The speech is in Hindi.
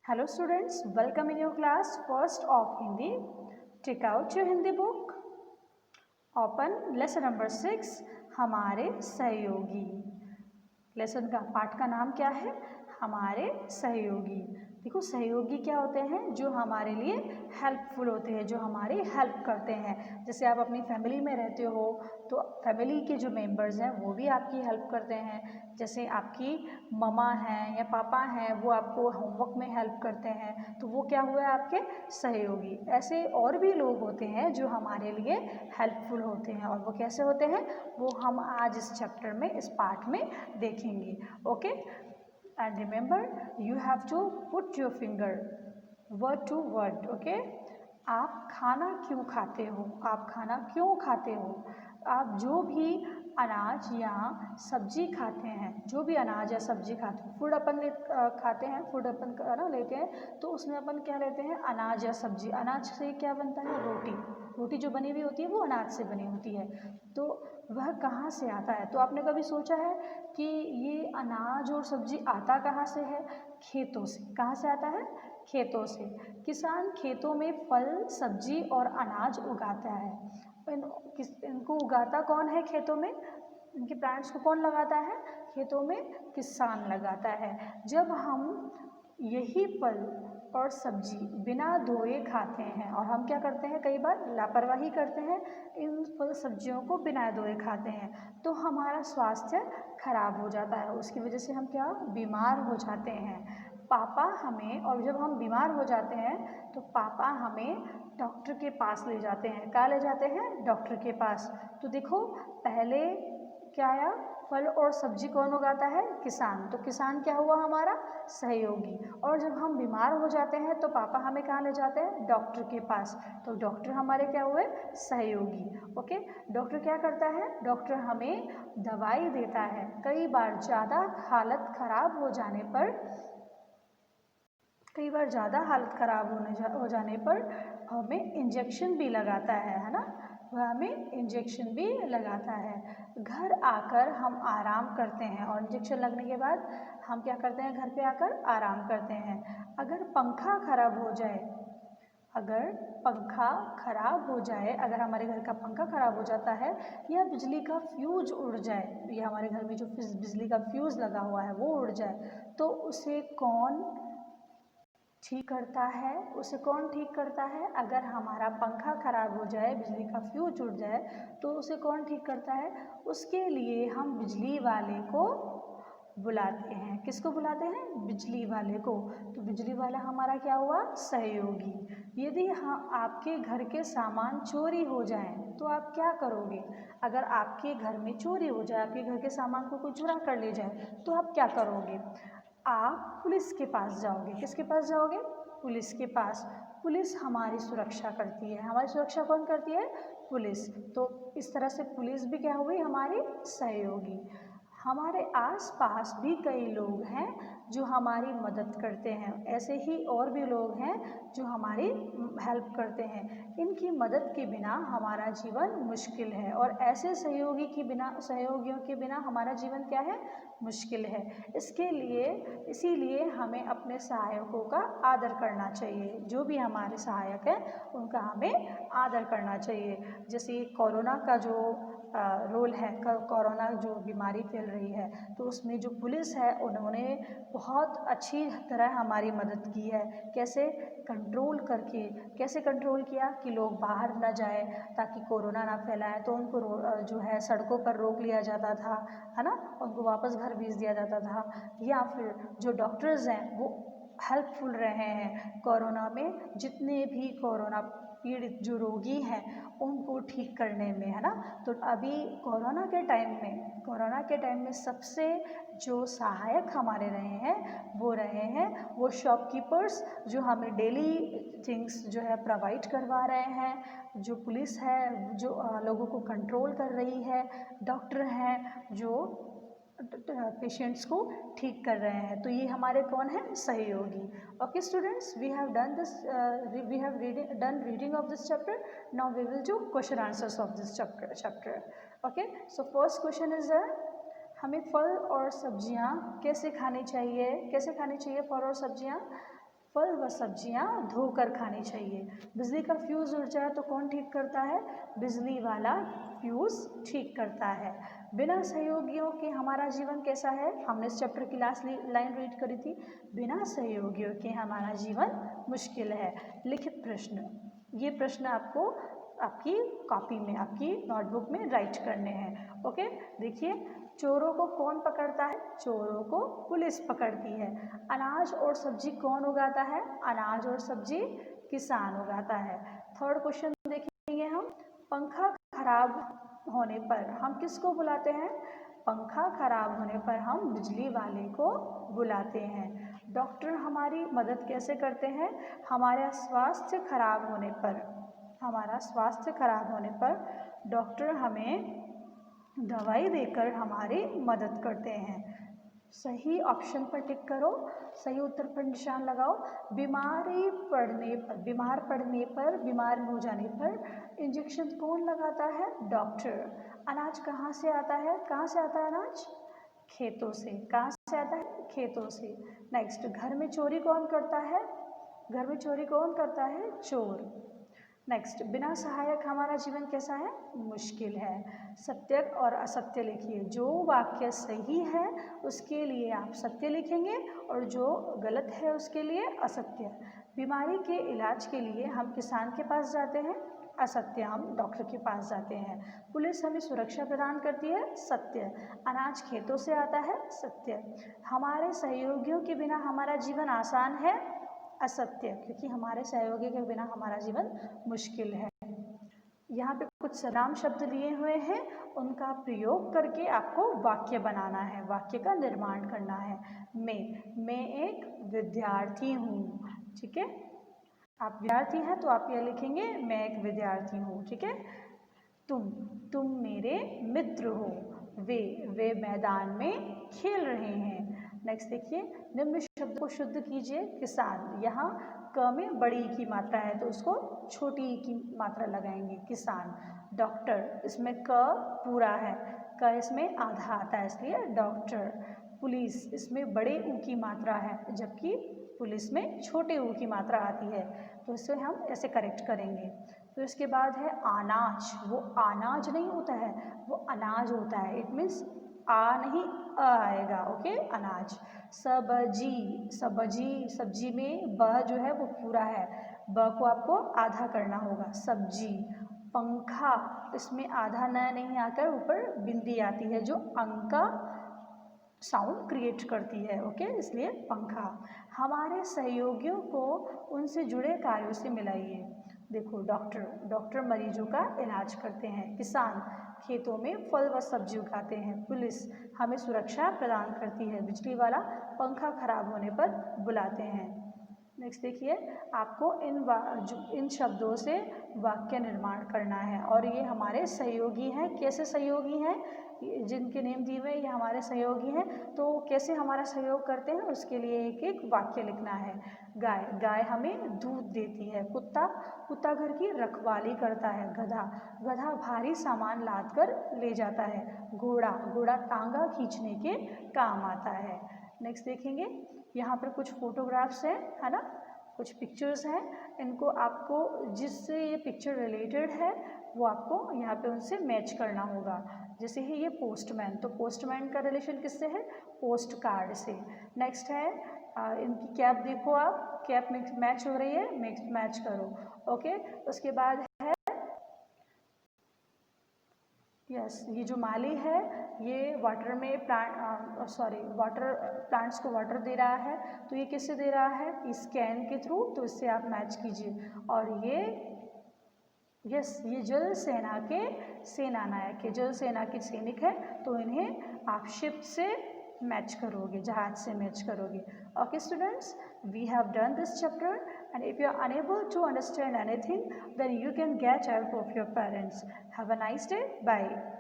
Hello students, welcome in your class first of Hindi. Take out your Hindi book. Open lesson number 6 हमारे सहयोगी. लेसन का पाठ का नाम क्या है? हमारे सहयोगी. देखो सहयोगी क्या होते हैं? जो हमारे लिए हेल्पफुल होते हैं, जो हमारी हेल्प करते हैं. जैसे आप अपनी फैमिली में रहते हो तो फैमिली के जो मेंबर्स हैं वो भी आपकी हेल्प करते हैं. जैसे आपकी मम्मा हैं या पापा हैं वो आपको होमवर्क में हेल्प करते हैं तो वो क्या हुआ आपके सहयोगी. ऐसे और भी लोग होते हैं जो हमारे लिए हेल्पफुल होते हैं और वो कैसे होते हैं वो हम आज इस चैप्टर में इस पाठ में देखेंगे. Okay, and remember you have to put your finger word to word. okay, आप खाना क्यों खाते हो? आप खाना क्यों खाते हो? आप जो भी अनाज या सब्जी खाते हैं, जो भी अनाज या सब्जी खाते हैं, फूड अपन खाते हैं, फूड अपन ना लेते हैं तो उसमें अपन क्या लेते हैं? अनाज या सब्जी. अनाज से क्या बनता है? रोटी. रोटी जो बनी हुई होती है वो अनाज से बनी होती है. तो वह कहाँ से आता है? तो आपने कभी सोचा है कि ये अनाज और सब्जी आता कहाँ से है? खेतों से. कहाँ से आता है? खेतों से. किसान खेतों में फल, सब्जी और अनाज उगाता है. इनको उगाता कौन है खेतों में? इनके प्लांट्स को कौन लगाता है? खेतों में किसान लगाता है. जब हम यही फल और सब्जी बिना धोए खाते हैं और हम क्या करते हैं? कई बार लापरवाही करते हैं, इन फल सब्जियों को बिना धोए खाते हैं तो हमारा स्वास्थ्य खराब हो जाता है. उसकी वजह से हम क्या? बीमार हो जाते हैं. पापा हमें, और जब हम बीमार हो जाते हैं तो पापा हमें डॉक्टर के पास ले जाते हैं. कहाँ ले जाते हैं? डॉक्टर के पास. तो देखो पहले क्या आया? फल और सब्जी कौन उगाता है? किसान. तो किसान क्या हुआ? हमारा सहयोगी. और जब हम बीमार हो जाते हैं तो पापा हमें कहाँ ले जाते हैं? डॉक्टर के पास. तो डॉक्टर हमारे क्या हुए? सहयोगी. ओके, डॉक्टर क्या करता है? डॉक्टर हमें दवाई देता है. कई बार ज़्यादा हालत खराब हो जाने पर हो जाने पर हमें इंजेक्शन भी लगाता है ना? वह हमें इंजेक्शन भी लगाता है. घर आकर हम आराम करते हैं और इंजेक्शन लगने के बाद हम क्या करते हैं? घर पे आकर आराम करते हैं. अगर पंखा खराब हो जाए, अगर हमारे घर का पंखा खराब हो जाता है या बिजली का फ्यूज उड़ जाए, या हमारे घर में जो बिजली का फ्यूज लगा हुआ है वो उड़ जाए तो उसे कौन ठीक करता है? अगर हमारा पंखा खराब हो जाए, बिजली का फ्यूज उड़ जाए तो उसे कौन ठीक करता है? उसके लिए हम बिजली वाले को बुलाते हैं. किसको बुलाते हैं? बिजली वाले को. तो बिजली वाला हमारा क्या हुआ? सहयोगी. यदि आपके घर के सामान चोरी हो जाए तो आप क्या करोगे? अगर आपके घर में चोरी हो जाए, आपके घर के सामान को कोई चुरा कर ले जाए तो आप क्या करोगे? आप पुलिस के पास जाओगे. किसके पास जाओगे? पुलिस के पास. पुलिस हमारी सुरक्षा करती है. हमारी सुरक्षा कौन करती है? पुलिस. तो इस तरह से पुलिस भी क्या हुई? हमारी सहयोगी. हमारे आसपास भी कई लोग हैं जो हमारी मदद करते हैं. ऐसे ही और भी लोग हैं जो हमारी हेल्प करते हैं. इनकी मदद के बिना हमारा जीवन मुश्किल है और ऐसे सहयोगियों के बिना हमारा जीवन क्या है? मुश्किल है. इसीलिए हमें अपने सहायकों का आदर करना चाहिए. जो भी हमारे सहायक हैं उनका हमें आदर करना चाहिए. जैसे कोरोना का जो रोल है, कोरोना जो बीमारी फैल रही है तो उसमें जो पुलिस है उन्होंने बहुत अच्छी तरह हमारी मदद की है. कैसे? कैसे कंट्रोल किया कि लोग बाहर ना जाए ताकि कोरोना ना फैलाए. तो उनको जो है सड़कों पर रोक लिया जाता था, है ना? उनको वापस घर भेज दिया जाता था. या फिर जो डॉक्टर्स हैं वो हेल्पफुल रहे हैं कोरोना में. जितने भी कोरोना पीड़ित जो रोगी हैं उनको ठीक करने में, है ना? तो अभी कोरोना के टाइम में सबसे जो सहायक हमारे रहे हैं वो शॉपकीपर्स जो हमें डेली थिंग्स जो है प्रोवाइड करवा रहे हैं. जो पुलिस है जो लोगों को कंट्रोल कर रही है. डॉक्टर हैं जो पेशेंट्स को ठीक कर रहे हैं. तो ये हमारे कौन है? सहयोगी. Okay students, we have done reading of this chapter. Now we will do question answers of this chapter. Okay, so first question is हमें फल और सब्जियां कैसे खानी चाहिए? फल और सब्जियां. फल व सब्जियां धोकर खानी चाहिए। बिजली का फ्यूज़ उड़ जाए तो कौन ठीक करता है? बिजली वाला फ्यूज़ ठीक करता है। बिना सहयोगियों के हमारा जीवन कैसा है? हमने इस चैप्टर की लास्ट लाइन रीड करी थी, बिना सहयोगियों के हमारा जीवन मुश्किल है। लिखित प्रश्न, ये प्रश्न आपको आपकी कॉपी में, आपकी नोटबुक में राइट करने हैं। ओके, देखिए, चोरों को कौन पकड़ता है? चोरों को पुलिस पकड़ती है। अनाज और सब्जी कौन उगाता है? अनाज और सब्जी किसान उगाता है। थर्ड क्वेश्चन देखेंगे हम, पंखा खराब होने पर हम किसको बुलाते हैं? पंखा खराब होने पर हम बिजली वाले को बुलाते हैं। डॉक्टर हमारी मदद कैसे करते हैं? हमारा स्वास्थ्य खराब होने पर, हमारा स्वास्थ्य खराब होने पर डॉक्टर हमें दवाई देकर हमारी मदद करते हैं। सही ऑप्शन पर टिक करो, सही उत्तर पर निशान लगाओ। बीमारी पड़ने पर, बीमार पड़ने पर, बीमार हो जाने पर इंजेक्शन कौन लगाता है? डॉक्टर। अनाज कहाँ से आता है? कहाँ से आता है अनाज? खेतों से। कहाँ से आता है? खेतों से। नेक्स्ट, घर में चोरी कौन करता है? घर में चोरी कौन करता है? चोर। नेक्स्ट, बिना सहायक हमारा जीवन कैसा है? मुश्किल है। सत्य और असत्य लिखिए। जो वाक्य सही है उसके लिए आप सत्य लिखेंगे और जो गलत है उसके लिए असत्य। बीमारी के इलाज के लिए हम किसान के पास जाते हैं, असत्य। हम डॉक्टर के पास जाते हैं। पुलिस हमें सुरक्षा प्रदान करती है, सत्य। अनाज खेतों से आता है, सत्य। हमारे सहयोगियों के बिना हमारा जीवन आसान है, असत्य, क्योंकि हमारे सहयोगी के बिना हमारा जीवन मुश्किल है। यहाँ पे कुछ सर्वनाम शब्द लिए हुए हैं, उनका प्रयोग करके आपको वाक्य बनाना है, वाक्य का निर्माण करना है। मैं एक विद्यार्थी हूँ, ठीक है। आप विद्यार्थी हैं तो आप ये लिखेंगे, मैं एक विद्यार्थी हूँ, ठीक है। तुम मेरे मित्र हो। वे मैदान में खेल रहे हैं। नेक्स्ट देखिए, निम्न शब्द को शुद्ध कीजिए। किसान, यहाँ क में बड़ी की मात्रा है तो उसको छोटी की मात्रा लगाएंगे, किसान। डॉक्टर, इसमें क पूरा है, क इसमें आधा आता है इसलिए डॉक्टर। पुलिस, इसमें बड़े ऊ की मात्रा है जबकि पुलिस में छोटे ऊ की मात्रा आती है, तो इसे हम ऐसे करेक्ट करेंगे। तो इसके बाद है अनाज, वो अनाज नहीं होता है, वो अनाज होता है। इट मीन्स आ नहीं अ आएगा, ओके। अनाज। सब्जी, सब्जी, सब्जी में ब जो है वो पूरा है, ब को आपको आधा करना होगा, सब्जी। पंखा, इसमें आधा न नहीं आकर ऊपर बिंदी आती है जो अंक का साउंड क्रिएट करती है, ओके, इसलिए पंखा। हमारे सहयोगियों को उनसे जुड़े कार्यों से मिलाइए। देखो, डॉक्टर मरीजों का इलाज करते हैं। किसान खेतों में फल व सब्जी उगाते हैं। पुलिस हमें सुरक्षा प्रदान करती है। बिजली वाला पंखा खराब होने पर बुलाते हैं। नेक्स्ट देखिए, आपको इन शब्दों से वाक्य निर्माण करना है और ये हमारे सहयोगी हैं। कैसे सहयोगी हैं? जिनके नेम दिए हुए ये हमारे सहयोगी हैं, तो कैसे हमारा सहयोग करते हैं उसके लिए एक एक वाक्य लिखना है। गाय हमें दूध देती है। कुत्ता घर की रखवाली करता है। गधा भारी सामान लाद कर ले जाता है। घोड़ा टांगा खींचने के काम आता है। नेक्स्ट देखेंगे, यहाँ पर कुछ फोटोग्राफ्स हैं, है ना, कुछ पिक्चर्स हैं। इनको आपको जिससे ये पिक्चर रिलेटेड है वो आपको यहाँ पे उनसे मैच करना होगा। जैसे है ये पोस्टमैन, तो पोस्टमैन का रिलेशन किससे है? पोस्ट कार्ड से। नेक्स्ट है इनकी कैप, देखो आप कैप मैच हो रही है, मैच करो, ओके। उसके बाद है ये जो माली है ये वाटर में वाटर प्लांट्स को वाटर दे रहा है, तो ये किससे दे रहा है? स्कैन के थ्रू, तो इससे आप मैच कीजिए। और ये जल सेना के सेना नायक है, जल सेना के सैनिक है, तो इन्हें आप शिप से मैच करोगे, जहाज से मैच करोगे। Okay students, we have done this chapter and if you are unable to understand anything then you can get help of your parents. Have a nice day. Bye.